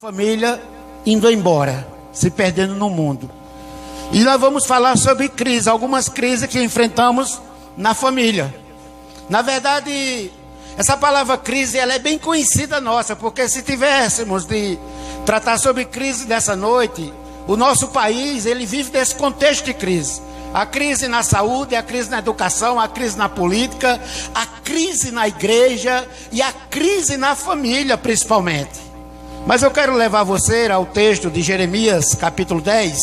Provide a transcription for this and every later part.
Família indo embora, se perdendo no mundo. E nós vamos falar sobre crise, algumas crises que enfrentamos na família. Na verdade, essa palavra crise, ela é bem conhecida nossa, porque se tivéssemos de tratar sobre crise dessa noite, o nosso país, ele vive desse contexto de crise. A crise na saúde, a crise na educação, a crise na política, a crise na igreja e a crise na família, principalmente. Mas eu quero levar você ao texto de Jeremias, capítulo 10.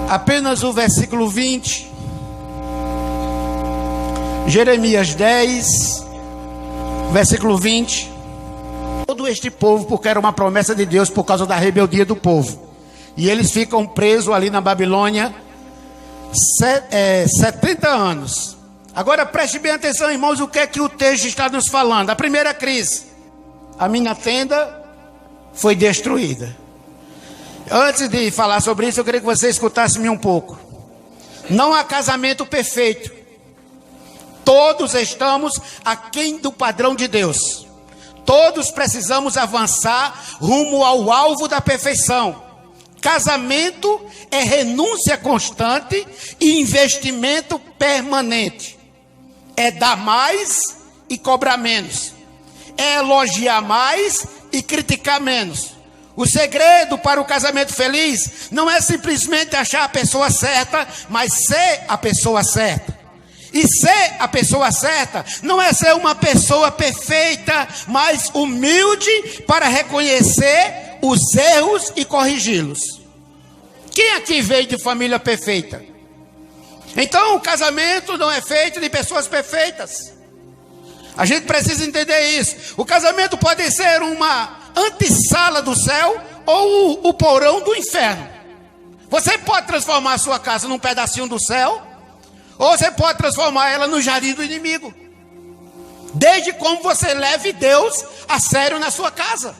Apenas o versículo 20. Jeremias 10, versículo 20. Todo este povo, porque era uma promessa de Deus por causa da rebeldia do povo. E eles ficam presos ali na Babilônia 70 anos. Agora preste bem atenção, irmãos, o que é que o texto está nos falando. A primeira crise: a minha tenda foi destruída. Antes de falar sobre isso, eu queria que você escutasse-me um pouco. Não há casamento perfeito. Todos estamos aquém do padrão de Deus. Todos precisamos avançar rumo ao alvo da perfeição. Casamento é renúncia constante e investimento permanente. É dar mais e cobrar menos. É elogiar mais e criticar menos. O segredo para o casamento feliz não é simplesmente achar a pessoa certa, mas ser a pessoa certa. E ser a pessoa certa não é ser uma pessoa perfeita, mas humilde para reconhecer os erros e corrigi-los. Quem aqui veio de família perfeita? Então o casamento não é feito de pessoas perfeitas. A gente precisa entender isso. O casamento pode ser uma antessala do céu ou o porão do inferno. Você pode transformar a sua casa num pedacinho do céu, ou você pode transformar ela no jardim do inimigo. Desde como você leve Deus a sério na sua casa.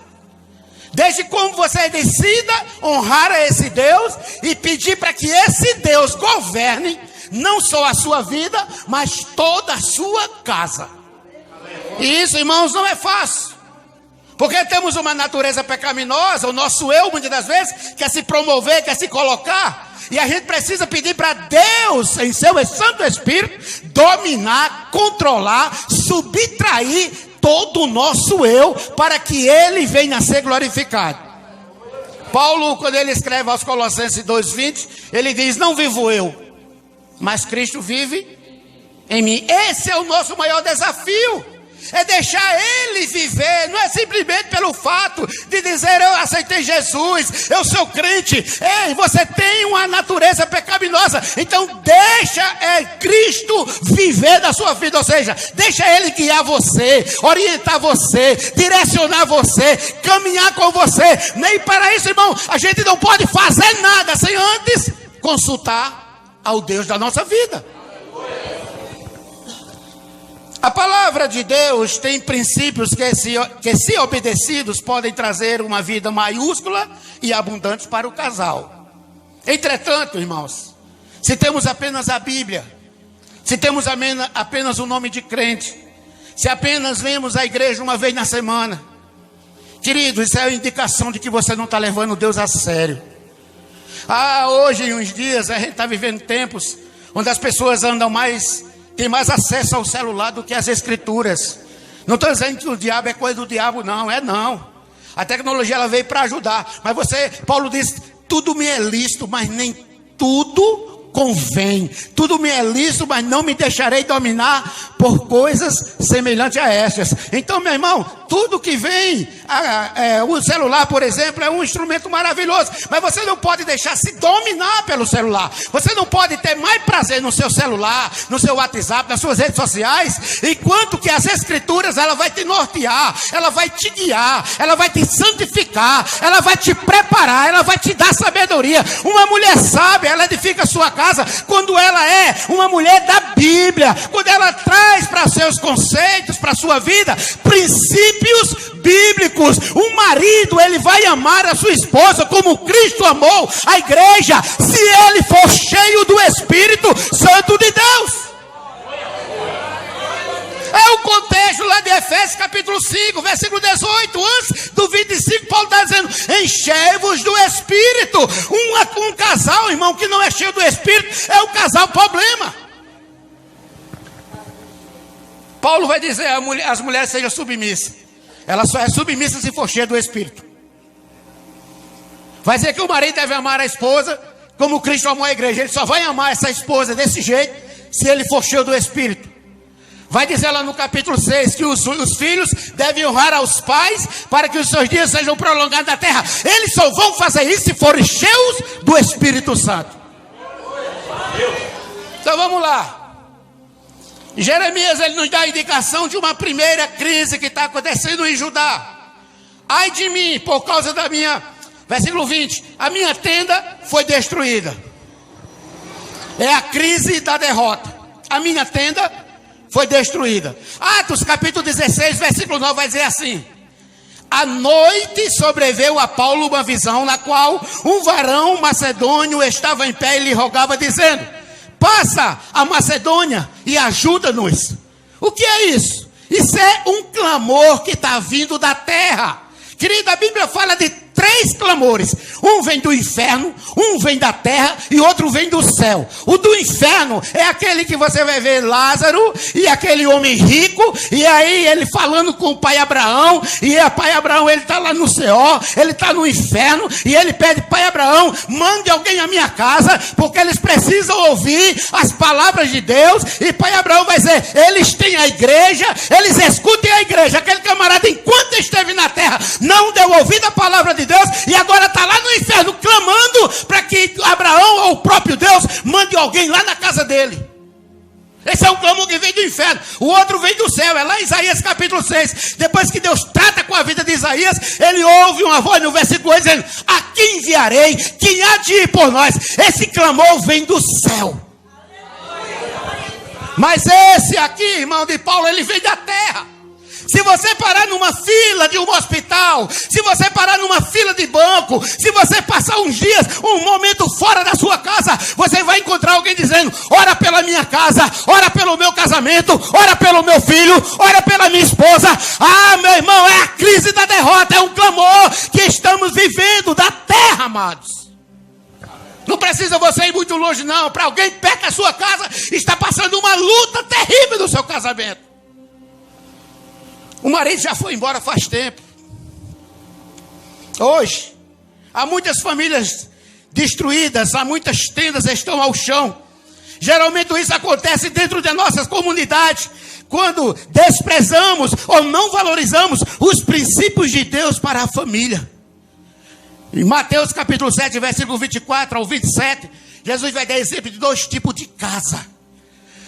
Desde como você decida honrar a esse Deus e pedir para que esse Deus governe não só a sua vida, mas toda a sua casa. E isso, irmãos, não é fácil. Porque temos uma natureza pecaminosa, o nosso eu, muitas das vezes, quer se promover, quer se colocar. E a gente precisa pedir para Deus, em seu Santo Espírito, dominar, controlar, subtrair todo o nosso eu, para que Ele venha a ser glorificado. Paulo, quando ele escreve aos Colossenses 2:20, ele diz: não vivo eu, mas Cristo vive em mim. Esse é o nosso maior desafio. É deixar Ele viver. Não é simplesmente pelo fato de dizer: eu aceitei Jesus, eu sou crente. Ei, você tem uma natureza pecaminosa, então deixa Cristo viver da sua vida. Ou seja, deixa Ele guiar você, orientar você, direcionar você, caminhar com você. Nem para isso, irmão, a gente não pode fazer nada sem antes consultar ao Deus da nossa vida. A palavra de Deus tem princípios que se obedecidos, podem trazer uma vida maiúscula e abundante para o casal. Entretanto, irmãos, se temos apenas a Bíblia, se temos apenas o nome de crente, se apenas vemos a igreja uma vez na semana, querido, isso é a indicação de que você não está levando Deus a sério. Hoje, em uns dias, a gente está vivendo tempos onde as pessoas tem mais acesso ao celular do que às escrituras. Não estou dizendo que o diabo é coisa do diabo, não. Não. A tecnologia, ela veio para ajudar. Mas Paulo diz: tudo me é lícito, mas nem tudo convém. Tudo me é lícito, mas não me deixarei dominar por coisas semelhantes a estas. Então, meu irmão, tudo que vem, o celular, por exemplo, é um instrumento maravilhoso, mas você não pode deixar se dominar pelo celular. Você não pode ter mais prazer no seu celular, no seu WhatsApp, nas suas redes sociais, enquanto que as escrituras, ela vai te nortear, ela vai te guiar, ela vai te santificar, ela vai te preparar, ela vai te dar sabedoria. Uma mulher sábia, ela edifica a sua casa quando ela é uma mulher da Bíblia, quando ela traz para seus conceitos, para a sua vida, princípios bíblicos. O marido, ele vai amar a sua esposa como Cristo amou a igreja, se ele for cheio do Espírito Santo de Deus. É o contexto lá de Efésios capítulo 5, versículo 18. Antes do 25, Paulo Paulo está dizendo, enchei-vos do Espírito. Um casal, irmão, que não é cheio do Espírito, é o casal problema. Paulo vai dizer, as mulheres sejam submissas. Ela só é submissa se for cheia do Espírito. Vai dizer que o marido deve amar a esposa como Cristo amou a igreja. Ele só vai amar essa esposa desse jeito se ele for cheio do Espírito. Vai dizer lá no capítulo 6 que os filhos devem honrar aos pais para que os seus dias sejam prolongados na terra. Eles só vão fazer isso se forem cheios do Espírito Santo. Então vamos lá. Jeremias, ele nos dá a indicação de uma primeira crise que está acontecendo em Judá. Ai de mim, por causa da minha... Versículo 20. A minha tenda foi destruída. É a crise da derrota. A minha tenda foi destruída. Atos capítulo 16, versículo 9 vai dizer assim: à noite sobreveio a Paulo uma visão, na qual um varão macedônio estava em pé e lhe rogava, dizendo: passa a Macedônia e ajuda-nos. O que é isso? Isso é um clamor que está vindo da terra. Querida, a Bíblia fala de 3 clamores. Um vem do inferno, um vem da terra e outro vem do céu. O do inferno é aquele que você vai ver Lázaro e aquele homem rico, e aí ele falando com o pai Abraão, e o pai Abraão, ele está lá no céu, ele está no inferno, e ele pede: pai Abraão, mande alguém à minha casa, porque eles precisam ouvir as palavras de Deus. E pai Abraão vai dizer: eles têm a igreja, eles escutem a igreja. Aquele camarada, enquanto esteve na terra, não deu ouvido à palavra de Deus, e agora está lá no inferno clamando para que Abraão ou o próprio Deus mande alguém lá na casa dele. Esse é um clamor que vem do inferno. O outro vem do céu, é lá em Isaías capítulo 6. Depois que Deus trata com a vida de Isaías, ele ouve uma voz no versículo 8 dizendo: a quem enviarei? Quem há de ir por nós? Esse clamor vem do céu. Mas esse aqui, irmão de Paulo, ele vem da terra. Se você parar numa fila de um hospital, se você parar numa fila de banco, se você passar uns dias, um momento fora da sua casa, você vai encontrar alguém dizendo: ora pela minha casa, ora pelo meu casamento, ora pelo meu filho, ora pela minha esposa. Ah, meu irmão, é a crise da derrota, é um clamor que estamos vivendo da terra, amados. Não precisa você ir muito longe não, para alguém perto da sua casa está passando uma luta terrível no seu casamento. O marido já foi embora faz tempo. Hoje, há muitas famílias destruídas, há muitas tendas estão ao chão. Geralmente isso acontece dentro de nossas comunidades, quando desprezamos ou não valorizamos os princípios de Deus para a família. Em Mateus capítulo 7, versículo 24 ao 27, Jesus vai dar exemplo de 2 tipos de casa.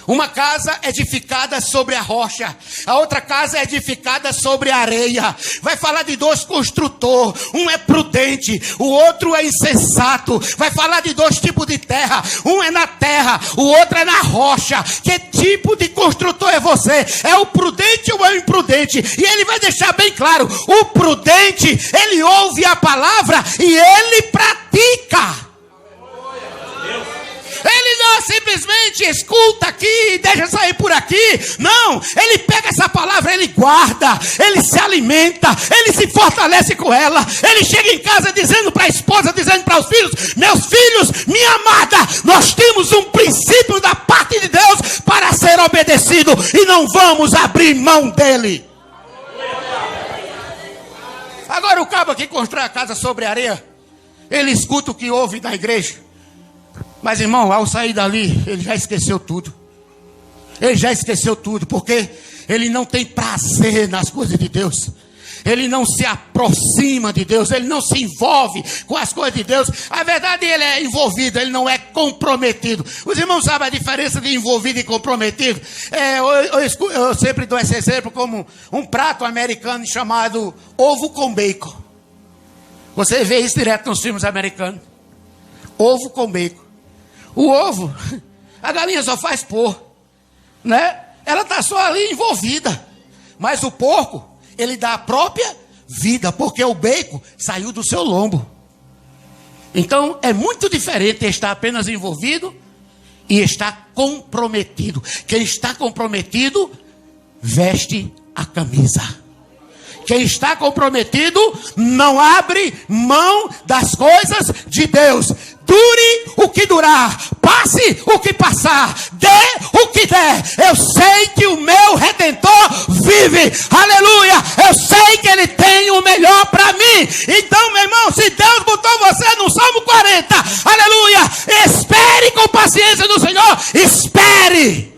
Uma casa edificada sobre a rocha, a outra casa é edificada sobre a areia. Vai falar de 2 construtores, um é prudente, o outro é insensato. Vai falar de 2 tipos de terra, um é na terra, o outro é na rocha. Que tipo de construtor é você? É o prudente ou é o imprudente? E ele vai deixar bem claro: o prudente, ele ouve a palavra e ele pratica. Ele não simplesmente escuta aqui e deixa sair por aqui. Não, ele pega essa palavra, ele guarda, ele se alimenta, ele se fortalece com ela. Ele chega em casa dizendo para a esposa, dizendo para os filhos: meus filhos, minha amada, nós temos um princípio da parte de Deus para ser obedecido e não vamos abrir mão dele. Agora o cabo que constrói a casa sobre a areia, ele escuta o que ouve da igreja. Mas, irmão, ao sair dali, ele já esqueceu tudo. Ele já esqueceu tudo, porque ele não tem prazer nas coisas de Deus. Ele não se aproxima de Deus, ele não se envolve com as coisas de Deus. A verdade, ele é envolvido, ele não é comprometido. Os irmãos sabem a diferença de envolvido e comprometido? Eu sempre dou esse exemplo como um prato americano chamado ovo com bacon. Você vê isso direto nos filmes americanos. Ovo com bacon. O ovo, a galinha só faz pôr, né? Ela está só ali envolvida. Mas o porco, ele dá a própria vida, porque o bacon saiu do seu lombo. Então, é muito diferente estar apenas envolvido e estar comprometido. Quem está comprometido, veste a camisa. quem está comprometido não abre mão das coisas de Deus. Dure o que durar, passe o que passar, dê o que der. Eu sei que o meu Redentor vive. Aleluia! Eu sei que Ele tem o melhor para mim. Então, meu irmão, se Deus botou você no Salmo 40, aleluia, espere com paciência no Senhor. Espere.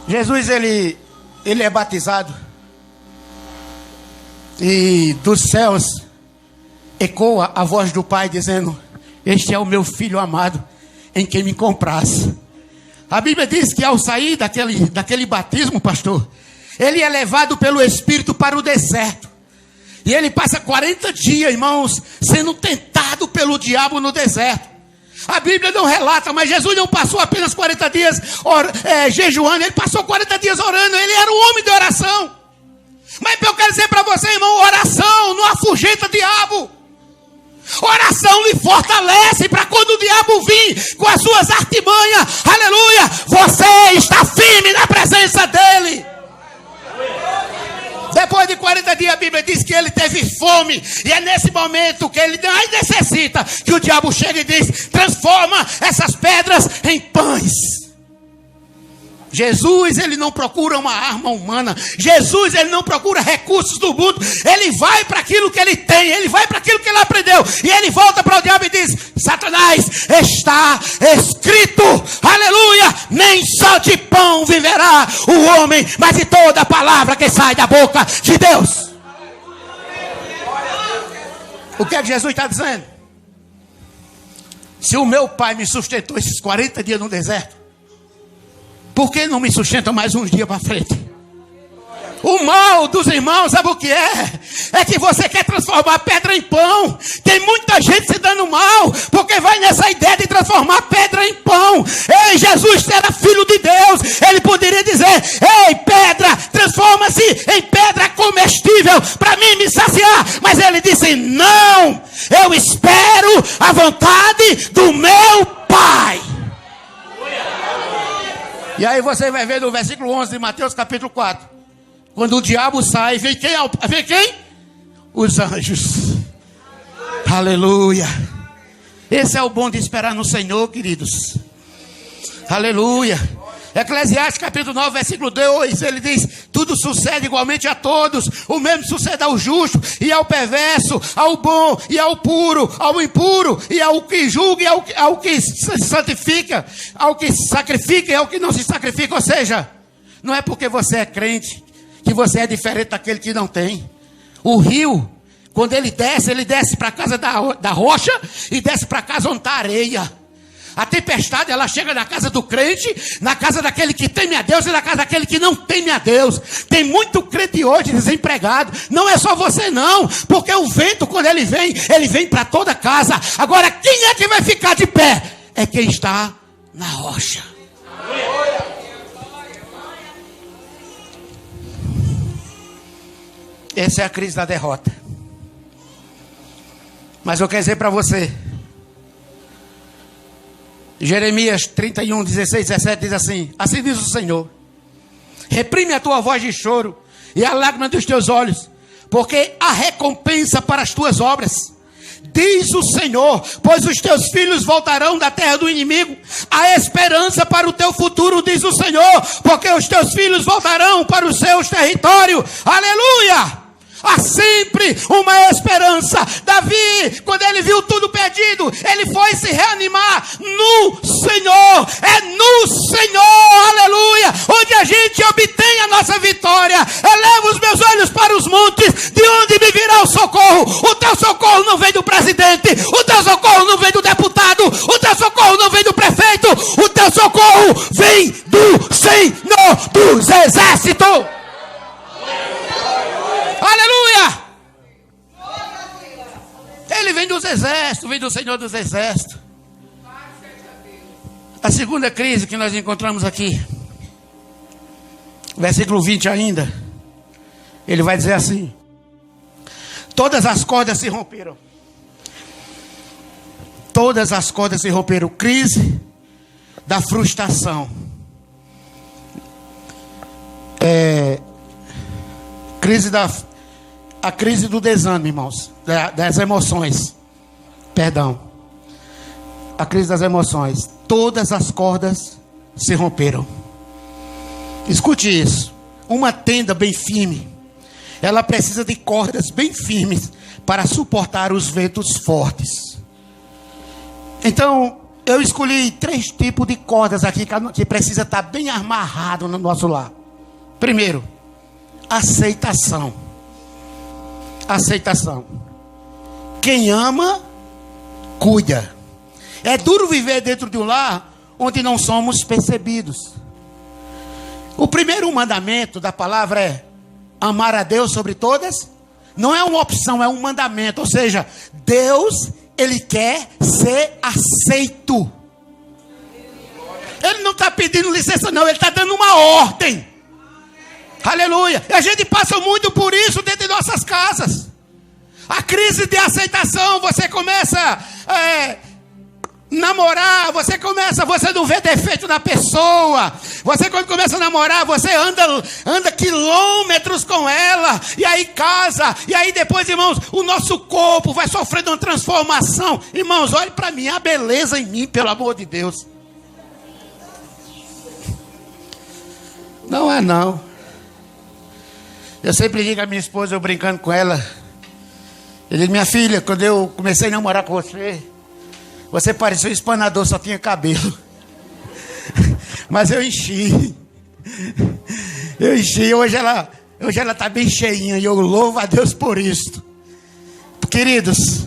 Jesus, ele é batizado. E dos céus ecoa a voz do Pai dizendo: este é o meu Filho amado, em quem me comprazo. A Bíblia diz que ao sair daquele batismo, pastor, ele é levado pelo Espírito para o deserto. E ele passa 40 dias, irmãos, sendo tentado pelo diabo no deserto. A Bíblia não relata, mas Jesus não passou apenas 40 dias jejuando, ele passou 40 dias orando. Ele era um homem de oração. Mas eu quero dizer para você, irmão, oração não afugenta diabo. Oração lhe fortalece para quando o diabo vir com as suas artimanhas, aleluia, você está firme na presença dele. Depois de 40 dias a Bíblia diz que ele teve fome. E é nesse momento que ele mais necessita que o diabo chega e diz: transforma essas pedras em pães. Jesus, ele não procura uma arma humana. Jesus, ele não procura recursos do mundo. Ele vai para aquilo que ele tem. Ele vai para aquilo que ele aprendeu. E ele volta para o diabo e diz: Satanás, está escrito, aleluia, nem só de pão viverá o homem, mas de toda a palavra que sai da boca de Deus. O que é que Jesus está dizendo? Se o meu pai me sustentou esses 40 dias no deserto, por que não me sustenta mais uns dias para frente? O mal dos irmãos, sabe o que é? É que você quer transformar pedra em pão. Tem muita gente se dando mal, porque vai nessa ideia de transformar pedra em pão. Ei, Jesus era filho de Deus. Ele poderia dizer: ei, pedra, transforma-se em pedra comestível para mim me saciar. Mas ele disse: não, eu espero a vontade do meu Pai. E aí você vai ver no versículo 11 de Mateus capítulo 4. Quando o diabo sai, vem quem? Vem quem? Os anjos. Aleluia. Esse é o bom de esperar no Senhor, queridos. Aleluia. Eclesiastes capítulo 9, versículo 2, ele diz: tudo sucede igualmente a todos, o mesmo sucede ao justo e ao perverso, ao bom e ao puro, ao impuro e ao que julga e ao que se santifica, ao que se sacrifica e ao que não se sacrifica. Ou seja, não é porque você é crente que você é diferente daquele que não tem. O rio, quando ele desce para a casa da rocha e desce para a casa onde está a areia. A tempestade, ela chega na casa do crente, na casa daquele que teme a Deus e na casa daquele que não teme a Deus. Tem muito crente hoje desempregado. Não é só você não, porque o vento, quando ele vem para toda casa. Agora, quem é que vai ficar de pé? É quem está na rocha. Essa é a crise da derrota. Mas eu quero dizer para você, Jeremias 31, 16, 17 diz assim: assim diz o Senhor: reprime a tua voz de choro e a lágrima dos teus olhos, porque há recompensa para as tuas obras, diz o Senhor, pois os teus filhos voltarão da terra do inimigo. Há esperança para o teu futuro, diz o Senhor, porque os teus filhos voltarão para os seus territórios. Aleluia! Há sempre uma esperança. Davi, quando ele viu tudo perdido, ele foi se reanimar no Senhor. É no Senhor, aleluia, onde a gente obtém a nossa vitória. Eleva os meus olhos para os montes, de onde me virá o socorro? O teu socorro não vem do presidente, o teu socorro não vem do deputado, o teu socorro não vem do prefeito, o teu socorro vem do Senhor dos Exércitos. Aleluia! Ele vem dos exércitos, vem do Senhor dos Exércitos. A segunda crise que nós encontramos aqui, versículo 20 ainda, ele vai dizer assim: todas as cordas se romperam. Todas as cordas se romperam. Crise da frustração. A crise do desânimo, irmãos. Das emoções. Perdão. A crise das emoções. Todas as cordas se romperam. Escute isso. Uma tenda bem firme, ela precisa de cordas bem firmes para suportar os ventos fortes. Então, eu escolhi 3 tipos de cordas aqui que precisa estar bem amarrado no nosso lar. Primeiro, aceitação. Aceitação. Quem ama, cuida. É duro viver dentro de um lar onde não somos percebidos. O primeiro mandamento da palavra é amar a Deus sobre todas. Não é uma opção, é um mandamento. Ou seja, Deus, Ele quer ser aceito. Ele não está pedindo licença não, Ele está dando uma ordem. Aleluia. E a gente passa muito por isso dentro de nossas casas. A crise de aceitação. Você começa a namorar, você não vê defeito na pessoa. Você quando começa a namorar, você anda quilômetros com ela. E aí casa. E aí depois, irmãos, o nosso corpo vai sofrendo uma transformação. Irmãos, olhe para mim, a beleza em mim, pelo amor de Deus. Não é não. Eu sempre digo à minha esposa, eu brincando com ela. Eu digo, minha filha, quando eu comecei a namorar com você parecia um espanador, só tinha cabelo. Mas eu enchi. Hoje ela está bem cheinha. E eu louvo a Deus por isso. Queridos,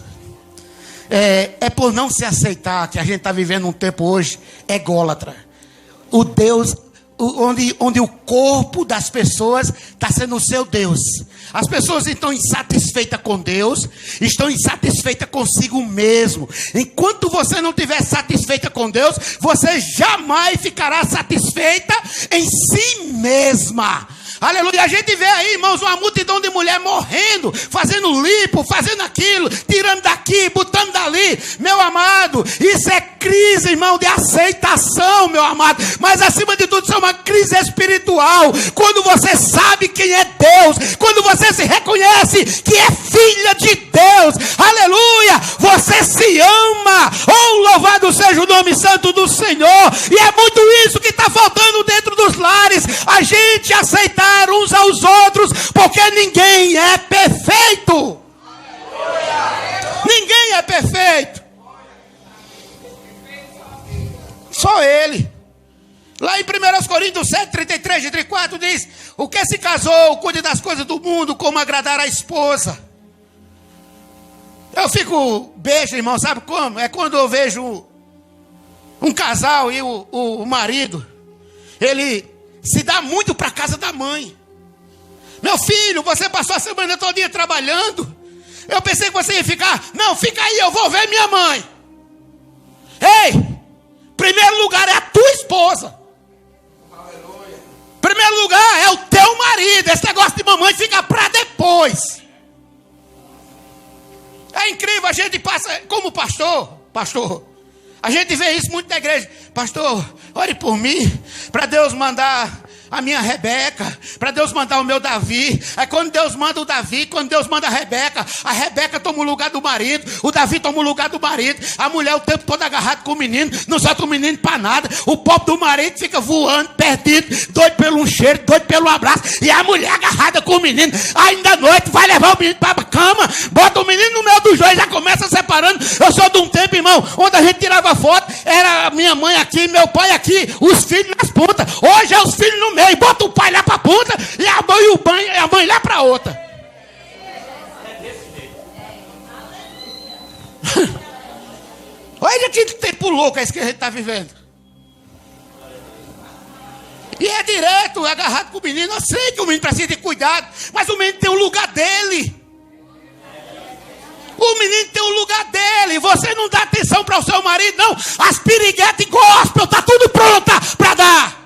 é por não se aceitar que a gente está vivendo um tempo hoje ególatra. O Deus, onde o corpo das pessoas está sendo o seu Deus. As pessoas estão insatisfeitas com Deus, estão insatisfeitas consigo mesmo. Enquanto você não estiver satisfeita com Deus, você jamais ficará satisfeita em si mesma. Aleluia. A gente vê aí, irmãos, uma multidão de mulher morrendo, fazendo lipo, fazendo aquilo, tirando daqui, botando dali. Meu amado, isso é crise, irmão, de aceitação, meu amado. Mas acima de tudo, isso é uma crise espiritual. Quando você sabe quem é Deus, quando você se reconhece que é filha de Deus, aleluia, você se ama. Oh, louvado seja o nome santo do Senhor. E é muito isso que está faltando dentro dos lares. A gente aceitar uns aos outros, porque ninguém é perfeito. Ninguém é perfeito. Só Ele. Lá em 1 Coríntios 7, 33 e 34 diz: o que se casou, cuide das coisas do mundo, como agradar a esposa. Eu fico beijo, irmão, sabe como? É quando eu vejo um casal e o marido, ele se dá muito para a casa da mãe. Meu filho, você passou a semana todinha trabalhando. Eu pensei que você ia ficar. Não, fica aí, eu vou ver minha mãe. Ei, primeiro lugar é a tua esposa. Primeiro lugar é o teu marido. Esse negócio de mamãe fica para depois. É incrível, a gente passa como pastor. A gente vê isso muito na igreja. Pastor, ore por mim, para Deus mandar a minha Rebeca, para Deus mandar o meu Davi. Aí quando Deus manda o Davi, quando Deus manda a Rebeca toma o lugar do marido, o Davi toma o lugar do marido, a mulher o tempo todo agarrado com o menino, não solta o menino para nada, o pobre do marido fica voando, perdido, doido pelo um cheiro, doido pelo abraço, e a mulher agarrada com o menino, ainda à noite vai levar o menino para a cama, bota o menino no meio do joelho, já começa separando. Eu sou de um tempo, irmão, onde a gente tirava foto, era minha mãe aqui, meu pai aqui, os filhos nas pontas. Hoje é os filhos no meio, bota o pai lá para a ponta e a mãe lá para a outra. Olha que tempo louco é esse que a gente está vivendo. E é direto, é agarrado com o menino. Eu sei que o menino precisa de cuidado, mas o menino tem o lugar dele. O menino tem o lugar dele. Você não dá atenção para o seu marido, não. As piriguetas e gospel, está tudo pronta para dar.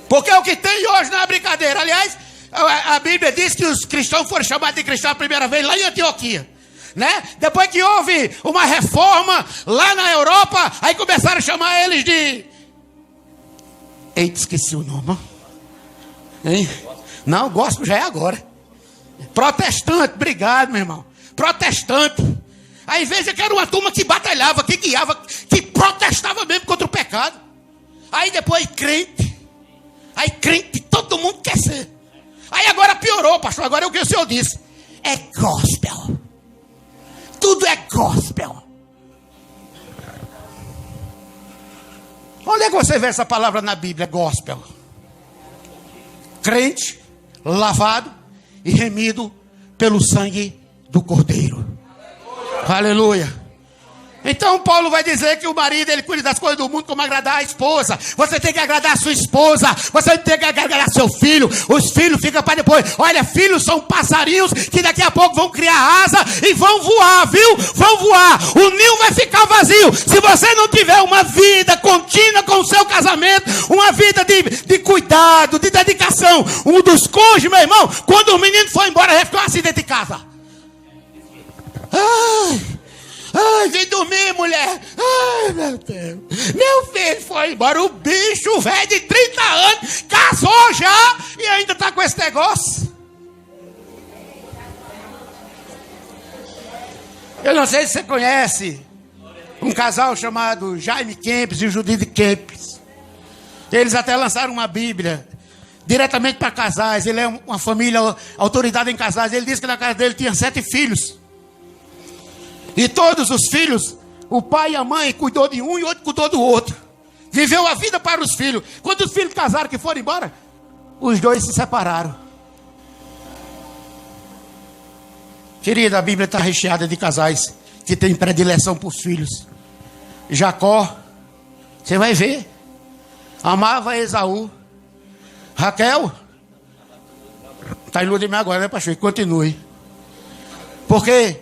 Porque o que tem hoje não é brincadeira. Aliás, a Bíblia diz que os cristãos foram chamados de cristãos a primeira vez lá em Antioquia, né? Depois que houve uma reforma lá na Europa, aí começaram a chamar eles de... Eita, esqueci o nome. Hein? Não, gospel já é agora. Protestante, obrigado, meu irmão. Protestante. Aí veja que era uma turma que batalhava, que guiava, que protestava mesmo contra o pecado. Aí depois crente. Aí crente, todo mundo quer ser. Aí agora piorou, pastor. Agora é o que o senhor disse. É gospel. Tudo é gospel. Onde é que você vê essa palavra na Bíblia? Gospel. Crente, lavado e remido pelo sangue do Cordeiro. Aleluia. Então Paulo vai dizer que o marido, ele cuida das coisas do mundo como agradar a esposa. Você tem que agradar a sua esposa. Você tem que agradar seu filho. Os filhos ficam para depois. Olha, filhos são passarinhos que daqui a pouco vão criar asa e vão voar, viu? Vão voar. O ninho vai ficar vazio. Se você não tiver uma vida contínua com o seu casamento, uma vida de cuidado, de dedicação, um dos cônjuges, meu irmão, quando o menino for embora, vai ficar um acidente de casa. Ai, vem dormir, mulher. Ai, meu Deus. Meu filho foi embora. O bicho velho de 30 anos casou já e ainda está com esse negócio. Eu não sei se você conhece um casal chamado Jaime Kempis e Judith Kempis. Eles até lançaram uma Bíblia diretamente para casais. Ele é uma família, autoridade em casais. Ele disse que na casa dele tinha 7 filhos. E todos os filhos, o pai e a mãe cuidou de um e o outro cuidou do outro. Viveu a vida para os filhos. Quando os filhos casaram que foram embora, os dois se separaram. Querida, a Bíblia está recheada de casais que têm predileção por filhos. Jacó, você vai ver, amava Esaú. Raquel, está em lua de mel agora, né, pastor? Continue. Porque...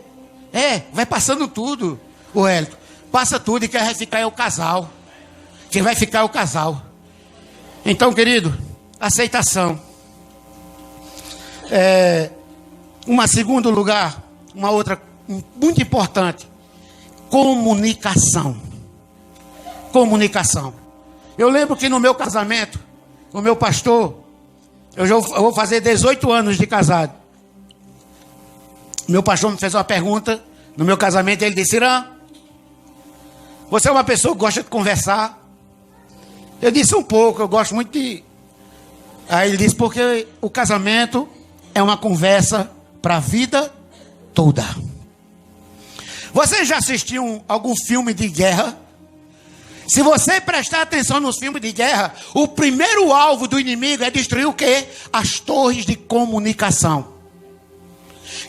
vai passando tudo, o Hélio. Passa tudo e quem vai ficar é o casal. Quem vai ficar é o casal. Então, querido, aceitação. Uma segundo lugar, uma outra muito importante. Comunicação. Comunicação. Eu lembro que no meu casamento, o meu pastor, eu vou fazer 18 anos de casado. Meu pastor me fez uma pergunta no meu casamento. Ele disse: Irã, você é uma pessoa que gosta de conversar? Eu disse: um pouco, eu gosto muito de... Aí ele disse: porque o casamento é uma conversa para a vida toda. Você já assistiu algum filme de guerra? Se você prestar atenção nos filmes de guerra, o primeiro alvo do inimigo é destruir o quê? As torres de comunicação.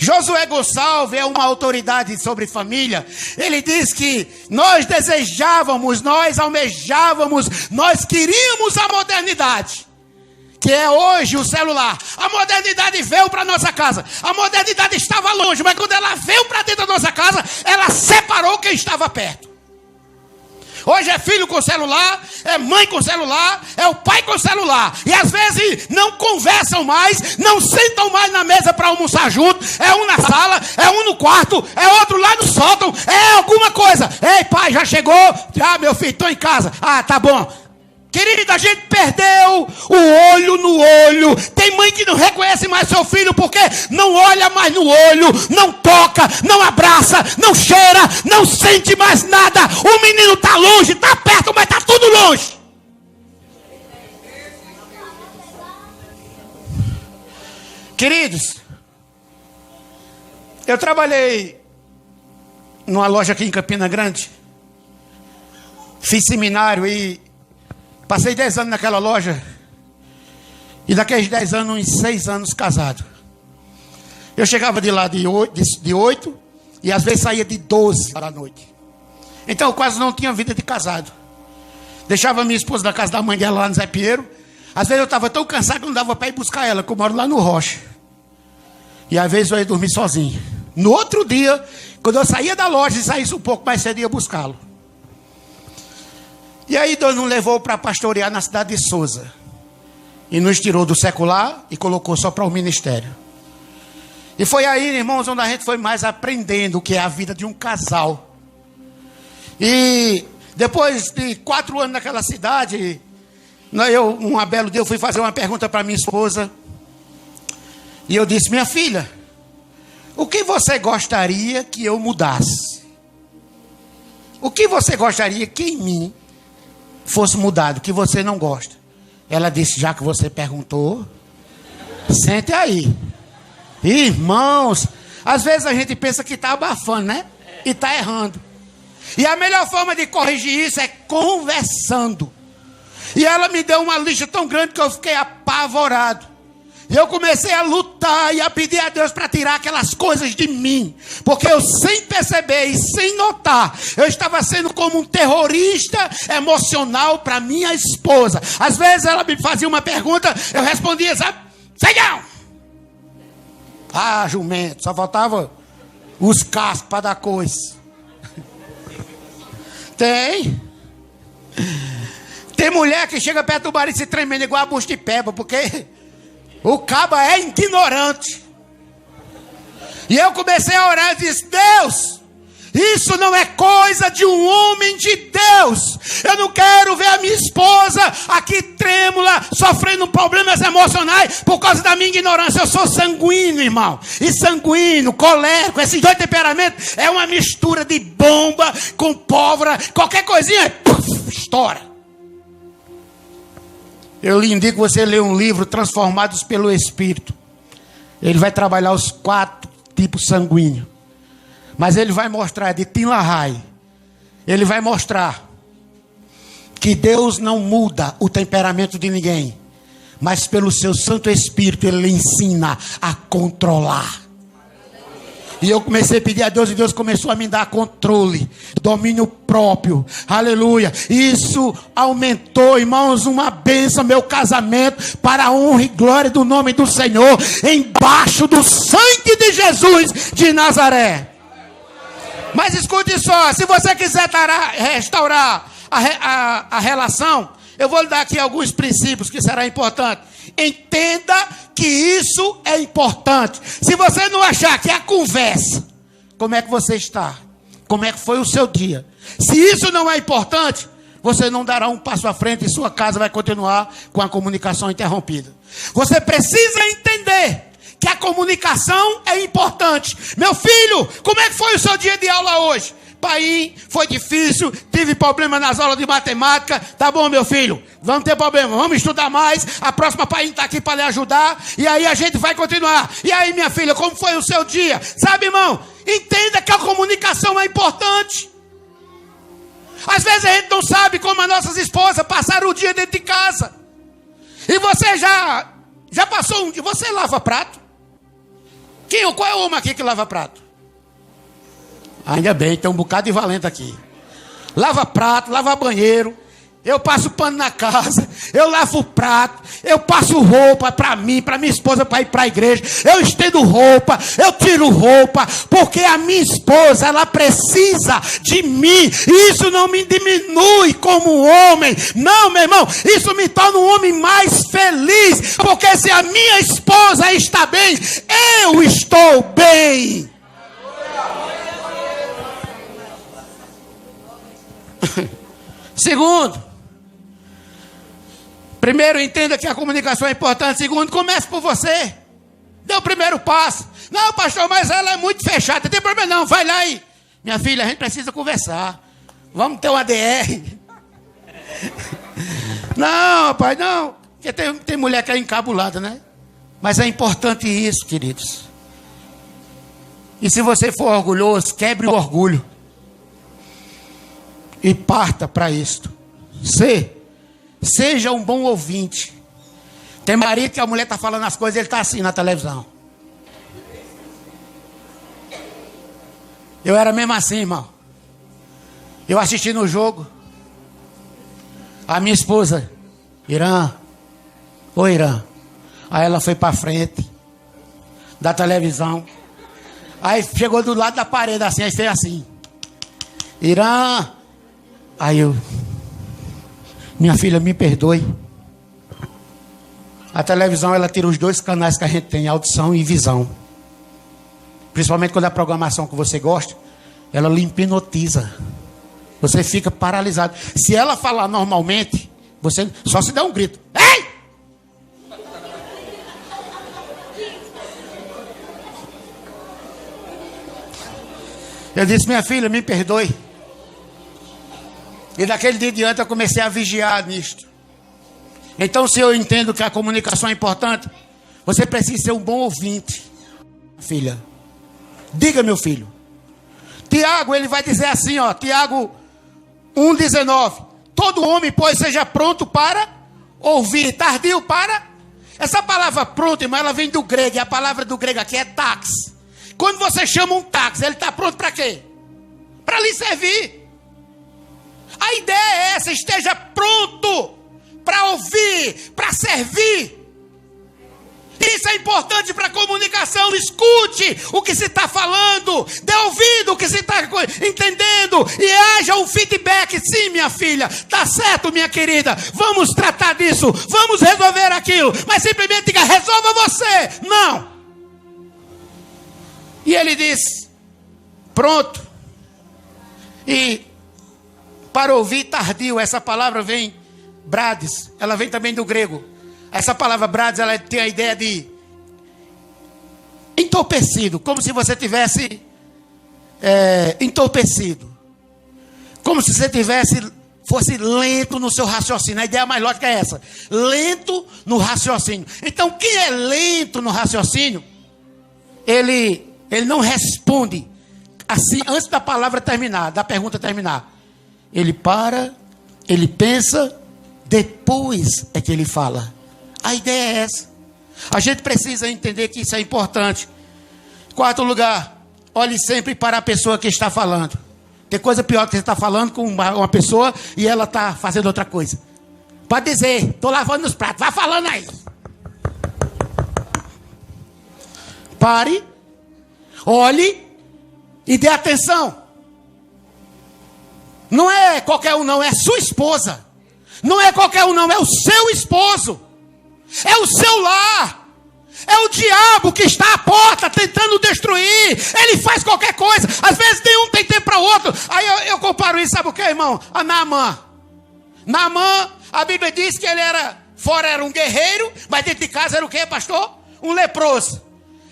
Josué Gonçalves é uma autoridade sobre família. Ele diz que nós desejávamos, nós almejávamos, nós queríamos a modernidade, que é hoje o celular. A modernidade veio para nossa casa. A modernidade estava longe, mas quando ela veio para dentro da nossa casa, ela separou quem estava perto. Hoje é filho com celular, é mãe com celular, é o pai com celular. E às vezes não conversam mais, não sentam mais na mesa para almoçar junto. É um na sala, é um no quarto, é outro lá no sótão, é alguma coisa. Ei, pai, já chegou? Ah, meu filho, estou em casa. Ah, tá bom. Querida, a gente perdeu o olho no olho. Tem mãe que não reconhece mais seu filho porque não olha mais no olho, não toca, não abraça, não cheira, não sente mais nada. O menino está longe, está perto, mas está tudo longe. Queridos, eu trabalhei numa loja aqui em Campina Grande. Fiz seminário e passei 10 anos naquela loja. E daqueles 10 anos, uns 6 anos casado. Eu chegava de lá de 8 e às vezes saía de 12 da noite. Então eu quase não tinha vida de casado. Deixava minha esposa na casa da mãe dela lá no Zé Pinheiro. Às vezes eu estava tão cansado que não dava para ir buscar ela, que eu moro lá no Rocha. E às vezes eu ia dormir sozinho. No outro dia, quando eu saía da loja e saísse um pouco mais cedo, ia buscá-lo. E aí Deus nos levou para pastorear na cidade de Souza. E nos tirou do secular e colocou só para o ministério. E foi aí, irmãos, onde a gente foi mais aprendendo o que é a vida de um casal. E depois de 4 anos naquela cidade, Um belo dia eu fui fazer uma pergunta para minha esposa. E eu disse: minha filha, o que você gostaria que eu mudasse? O que você gostaria que em mim fosse mudado, que você não gosta? Ela disse: já que você perguntou, sente aí. Irmãos, às vezes a gente pensa que está abafando, né? E está errando. E a melhor forma de corrigir isso é conversando. E ela me deu uma lista tão grande que eu fiquei apavorado. E eu comecei a lutar e a pedir a Deus para tirar aquelas coisas de mim. Porque eu, sem perceber e sem notar, eu estava sendo como um terrorista emocional para minha esposa. Às vezes ela me fazia uma pergunta, eu respondia, sabe? Senhor! Ah, jumento, só faltava os cascos para dar coisa. Tem mulher que chega perto do marido e se tremendo igual a bucha de peba, porque o caba é ignorante. E eu comecei a orar e disse: Deus, isso não é coisa de um homem de Deus. Eu não quero ver a minha esposa aqui trêmula, sofrendo problemas emocionais por causa da minha ignorância. Eu sou sanguíneo, irmão. E sanguíneo, colérico, esses dois temperamentos é uma mistura de bomba com pólvora. Qualquer coisinha, puf, estoura. Eu lhe indico você ler um livro, Transformados pelo Espírito. Ele vai trabalhar os 4 tipos sanguíneos. Mas ele vai mostrar, de Tim LaHaye, ele vai mostrar que Deus não muda o temperamento de ninguém, mas pelo seu Santo Espírito ele lhe ensina a controlar. E eu comecei a pedir a Deus, e Deus começou a me dar controle, domínio próprio, aleluia. Isso aumentou, irmãos, uma bênção, meu casamento, para a honra e glória do nome do Senhor, embaixo do sangue de Jesus de Nazaré. Mas escute só, se você quiser restaurar a relação, eu vou lhe dar aqui alguns princípios que será importante. Entenda que isso é importante. Se você não achar que é a conversa, como é que você está? Como é que foi o seu dia? Se isso não é importante, você não dará um passo à frente e sua casa vai continuar com a comunicação interrompida. Você precisa entender que a comunicação é importante. Meu filho, como é que foi o seu dia de aula hoje? Pai, foi difícil, tive problema nas aulas de matemática. Tá bom, meu filho, vamos ter problema, vamos estudar mais. A próxima pai está aqui para lhe ajudar. E aí a gente vai continuar. E aí, minha filha, como foi o seu dia? Sabe, irmão, entenda que a comunicação é importante. Às vezes a gente não sabe como as nossas esposas passaram o dia dentro de casa. E você já passou um dia. Você lava prato? Qual é o homem aqui que lava prato? Ainda bem, tem um bocado de valente aqui. Lava prato, lava banheiro. Eu passo pano na casa. Eu lavo o prato. Eu passo roupa para mim, para minha esposa, para ir para a igreja. Eu estendo roupa, eu tiro roupa. Porque a minha esposa, ela precisa de mim. E isso não me diminui como homem. Não, meu irmão, isso me torna um homem mais feliz. Porque se a minha esposa está bem, eu estou bem. Segundo, primeiro, entenda que a comunicação é importante. Segundo, comece por você. Dê o primeiro passo. Não, pastor, mas ela é muito fechada. Não tem problema não, vai lá e... Minha filha, a gente precisa conversar. Vamos ter um ADR. Não, pai, não. Porque tem mulher que é encabulada, né? Mas é importante isso, queridos. E se você for orgulhoso, quebre o orgulho. E parta para isto. Seja um bom ouvinte. Tem marido que a mulher está falando as coisas, ele está assim na televisão. Eu era mesmo assim, irmão. Eu assisti no jogo. A minha esposa, Irã. Ô Irã. Aí ela foi para frente da televisão. Aí chegou do lado da parede assim, aí fez assim. Irã. Aí eu, minha filha, me perdoe. A televisão, ela tira os 2 canais que a gente tem, audição e visão. Principalmente quando é a programação que você gosta, ela lhe hipnotiza. Você fica paralisado. Se ela falar normalmente, Você só se dá um grito. Ei! Eu disse, minha filha, me perdoe. E daquele dia em diante eu comecei a vigiar nisto. Então, se eu entendo que a comunicação é importante, você precisa ser um bom ouvinte. Filha, diga, meu filho. Tiago, ele vai dizer assim, ó, Tiago 1,19. Todo homem, pois, seja pronto para ouvir, tardio para... Essa palavra pronto, irmão, ela vem do grego, e a palavra do grego aqui é tax. Quando você chama um táxi, ele está pronto para quê? Para lhe servir. A ideia é essa, esteja pronto para ouvir, para servir. Isso é importante para a comunicação. Escute o que se está falando, dê ouvido o que se está entendendo e haja um feedback. Sim, minha filha, está certo, minha querida, vamos tratar disso, vamos resolver aquilo, mas simplesmente diga, resolva você. Não. E ele diz, pronto. E para ouvir tardio, essa palavra vem, brades, ela vem também do grego. Essa palavra brades, ela tem a ideia de entorpecido, como se você tivesse entorpecido, como se você fosse lento no seu raciocínio. A ideia mais lógica é essa, lento no raciocínio. Então, quem é lento no raciocínio, ele não responde assim, antes da palavra terminar, da pergunta terminar. Ele para, ele pensa, depois é que ele fala. A ideia é essa. A gente precisa entender que isso é importante. Quarto lugar, olhe sempre para a pessoa que está falando. Tem coisa pior que você está falando com uma pessoa e ela está fazendo outra coisa. Pode dizer, estou lavando os pratos, vai falando aí. Pare, olhe e dê atenção. Não é qualquer um não, é sua esposa. Não é qualquer um não, é o seu esposo. É o seu lar. É o diabo que está à porta tentando destruir. Ele faz qualquer coisa. Às vezes nenhum tem tempo para o outro. Aí eu comparo isso, sabe o que, irmão? A Naamã. Naamã, a Bíblia diz que ele fora era um guerreiro, mas dentro de casa era o que, pastor? Um leproso.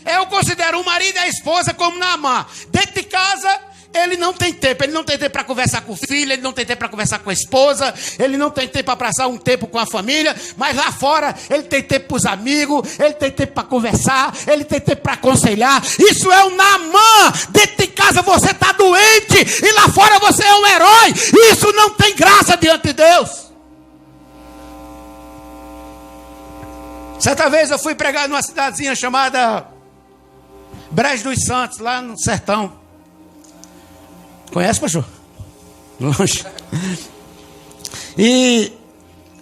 Eu considero o marido e a esposa como Naamã. Dentro de casa, ele não tem tempo. Ele não tem tempo para conversar com o filho, ele não tem tempo para conversar com a esposa, ele não tem tempo para passar um tempo com a família, mas lá fora ele tem tempo para os amigos, ele tem tempo para conversar, ele tem tempo para aconselhar. Isso é um Naamã. Dentro de casa você está doente e lá fora você é um herói. Isso não tem graça diante de Deus. Certa vez eu fui pregar numa cidadezinha chamada Brejo dos Santos, lá no sertão. Conhece, pastor? Longe. E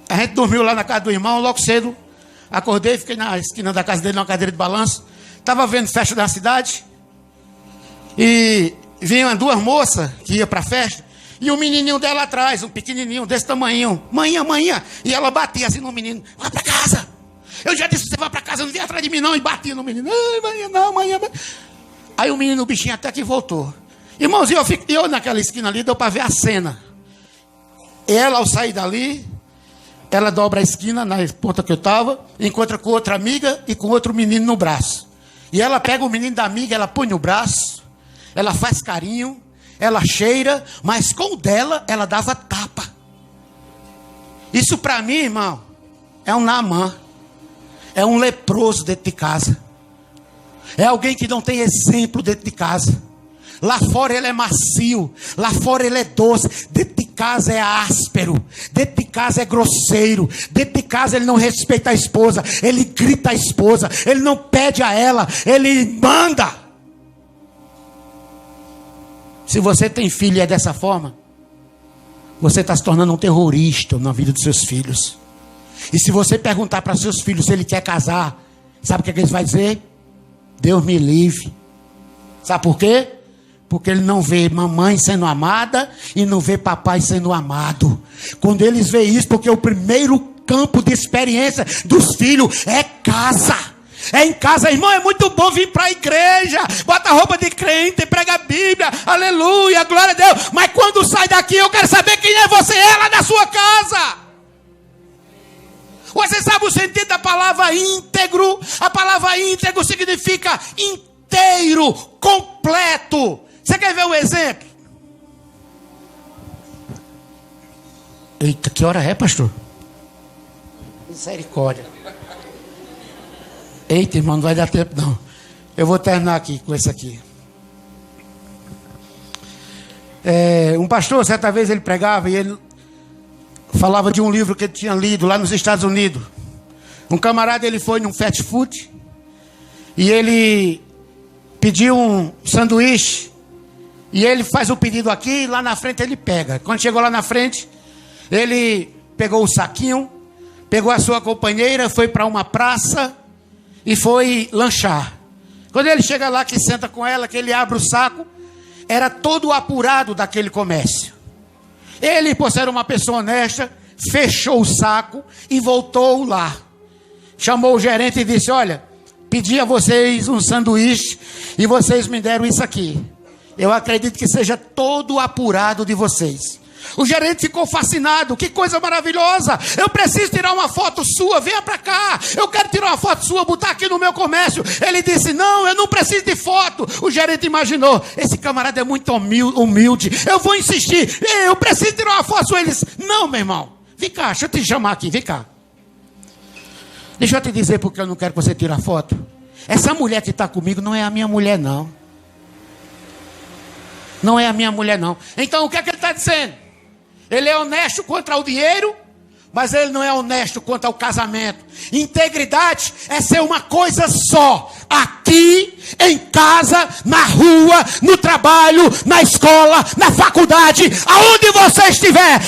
a gente dormiu lá na casa do irmão. Logo cedo acordei, fiquei na esquina da casa dele, numa cadeira de balanço. Estava vendo festa da cidade. E vinham duas moças que iam para a festa. E um menininho dela atrás, um pequenininho desse tamanho. Manhã. E ela batia assim no menino. Vai para casa. Eu já disse, você vai para casa, não vem atrás de mim não. E batia no menino. Manhã. Aí o menino, o bichinho até que voltou. Irmãozinho, eu naquela esquina ali, deu para ver a cena. Ela, ao sair dali, ela dobra a esquina, na ponta que eu estava, encontra com outra amiga e com outro menino no braço. E ela pega o menino da amiga, ela põe no braço, ela faz carinho, ela cheira, mas com o dela, ela dava tapa. Isso para mim, irmão, é um Naamã. É um leproso dentro de casa. É alguém que não tem exemplo dentro de casa. Lá fora ele é macio, lá fora ele é doce, dentro de casa é áspero, dentro de casa é grosseiro, dentro de casa ele não respeita a esposa, ele grita a esposa, ele não pede a ela, ele manda. Se você tem filho e é dessa forma, você está se tornando um terrorista na vida dos seus filhos. E se você perguntar para seus filhos se ele quer casar, sabe o que eles vão dizer? Deus me livre. Sabe por quê? Porque ele não vê mamãe sendo amada e não vê papai sendo amado. Quando eles veem isso, porque o primeiro campo de experiência dos filhos é casa. É em casa, irmão, é muito bom vir para a igreja, bota roupa de crente, prega a Bíblia, aleluia, glória a Deus. Mas quando sai daqui, eu quero saber quem é você, ela na sua casa. Você sabe o sentido da palavra íntegro? A palavra íntegro significa inteiro, completo. Você quer ver um exemplo? Eita, que hora é, pastor? Misericórdia. Eita, irmão, não vai dar tempo não. Eu vou terminar aqui com esse aqui. Um pastor, certa vez ele pregava e ele falava de um livro que ele tinha lido lá nos Estados Unidos. Um camarada, ele foi num fast food e ele pediu um sanduíche e ele faz o pedido aqui e lá na frente ele pega. Quando chegou lá na frente, ele pegou o saquinho, pegou a sua companheira, foi para uma praça e foi lanchar. Quando ele chega lá, que senta com ela, que ele abre o saco, era todo apurado daquele comércio. Ele, por ser uma pessoa honesta, fechou o saco e voltou lá. Chamou o gerente e disse: olha, pedi a vocês um sanduíche e vocês me deram isso aqui. Eu acredito que seja todo apurado de vocês. O gerente ficou fascinado. Que coisa maravilhosa. Eu preciso tirar uma foto sua. Venha para cá. Eu quero tirar uma foto sua, botar aqui no meu comércio. Ele disse: não, eu não preciso de foto. O gerente imaginou: esse camarada é muito humilde. Eu vou insistir. Eu preciso tirar uma foto sua. Ele disse: não, meu irmão. Vem cá, deixa eu te chamar aqui. Vem cá. Deixa eu te dizer porque eu não quero que você tire a foto. Essa mulher que está comigo não é a minha mulher, não. Não é a minha mulher, não. Então o que é que ele está dizendo? Ele é honesto contra o dinheiro, mas ele não é honesto contra o casamento. Integridade é ser uma coisa só. Aqui, em casa, na rua, no trabalho, na escola, na faculdade, aonde você estiver.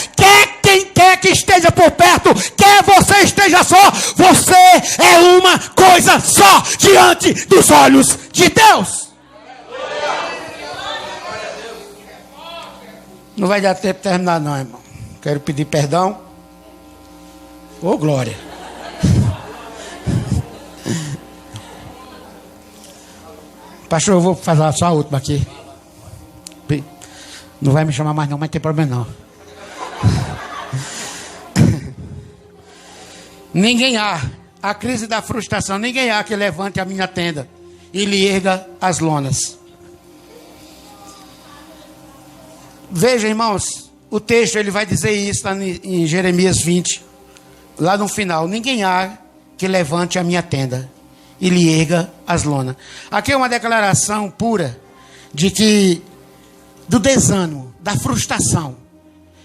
Quem quer que esteja por perto, quer você esteja só, você é uma coisa só diante dos olhos de Deus. Não vai dar tempo de terminar não, irmão. Quero pedir perdão. Ô, glória. Pastor, eu vou fazer só a última aqui. Não vai me chamar mais não, mas não tem problema não. Ninguém há, a crise da frustração, ninguém há que levante a minha tenda e lhe erga as lonas. Veja, irmãos, o texto ele vai dizer isso lá em Jeremias 20, lá no final: ninguém há que levante a minha tenda e lhe erga as lonas. Aqui é uma declaração pura de que do desânimo, da frustração.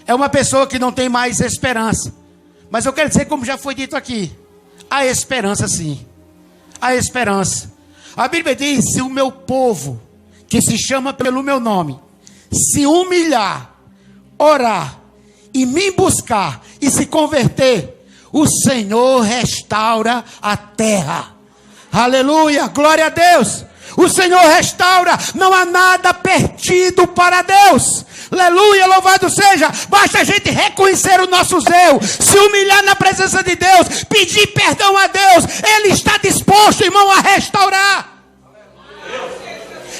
É uma pessoa que não tem mais esperança. Mas eu quero dizer, como já foi dito aqui, há esperança sim. Há esperança. A Bíblia diz: se o meu povo, que se chama pelo meu nome, se humilhar, orar e me buscar e se converter, o Senhor restaura a terra. Aleluia, glória a Deus. O Senhor restaura, não há nada perdido para Deus. Aleluia, louvado seja. Basta a gente reconhecer o nosso erro, se humilhar na presença de Deus, pedir perdão a Deus. Ele está disposto, irmão, a restaurar.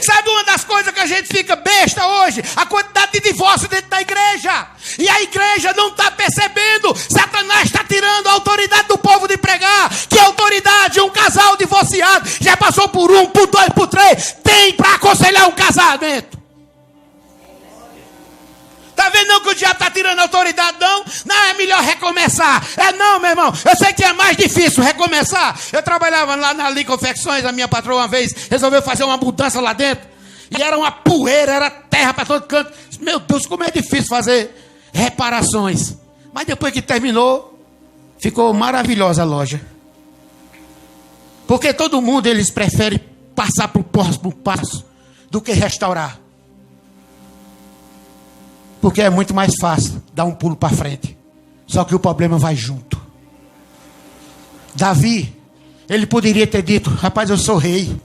Sabe uma das coisas que a gente fica besta hoje? A quantidade de divórcio dentro da igreja. E a igreja não está percebendo. Satanás está tirando a autoridade do povo de pregar. Que autoridade um casal divorciado já passou por 1, por 2, por 3 tem para aconselhar um casamento? Está vendo não que o diabo está tirando a autoridade, não? Não, é melhor recomeçar. Não, meu irmão, eu sei que é mais difícil recomeçar. Eu trabalhava lá na Li Confecções, a minha patroa uma vez resolveu fazer uma mudança lá dentro. E era uma poeira, era terra para todo canto. Meu Deus, como é difícil fazer reparações. Mas depois que terminou, ficou maravilhosa a loja. Porque todo mundo, eles preferem passar para o próximo passo do que restaurar. Porque é muito mais fácil dar um pulo para frente. Só que o problema vai junto. Davi, ele poderia ter dito: rapaz, eu sou rei.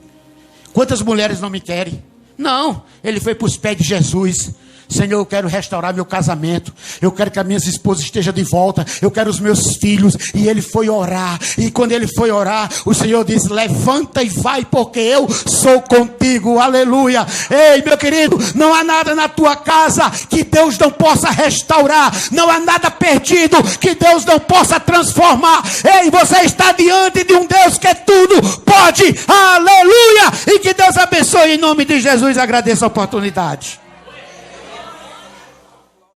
Quantas mulheres não me querem? Não, ele foi para os pés de Jesus. Senhor, eu quero restaurar meu casamento. Eu quero que a minha esposa esteja de volta. Eu quero os meus filhos. E ele foi orar. E quando ele foi orar, o Senhor disse: levanta e vai, porque eu sou contigo. Aleluia. Ei, meu querido, não há nada na tua casa que Deus não possa restaurar. Não há nada perdido que Deus não possa transformar. Ei, você está diante de um Deus que tudo pode. Aleluia. E que Deus abençoe em nome de Jesus. Agradeço a oportunidade.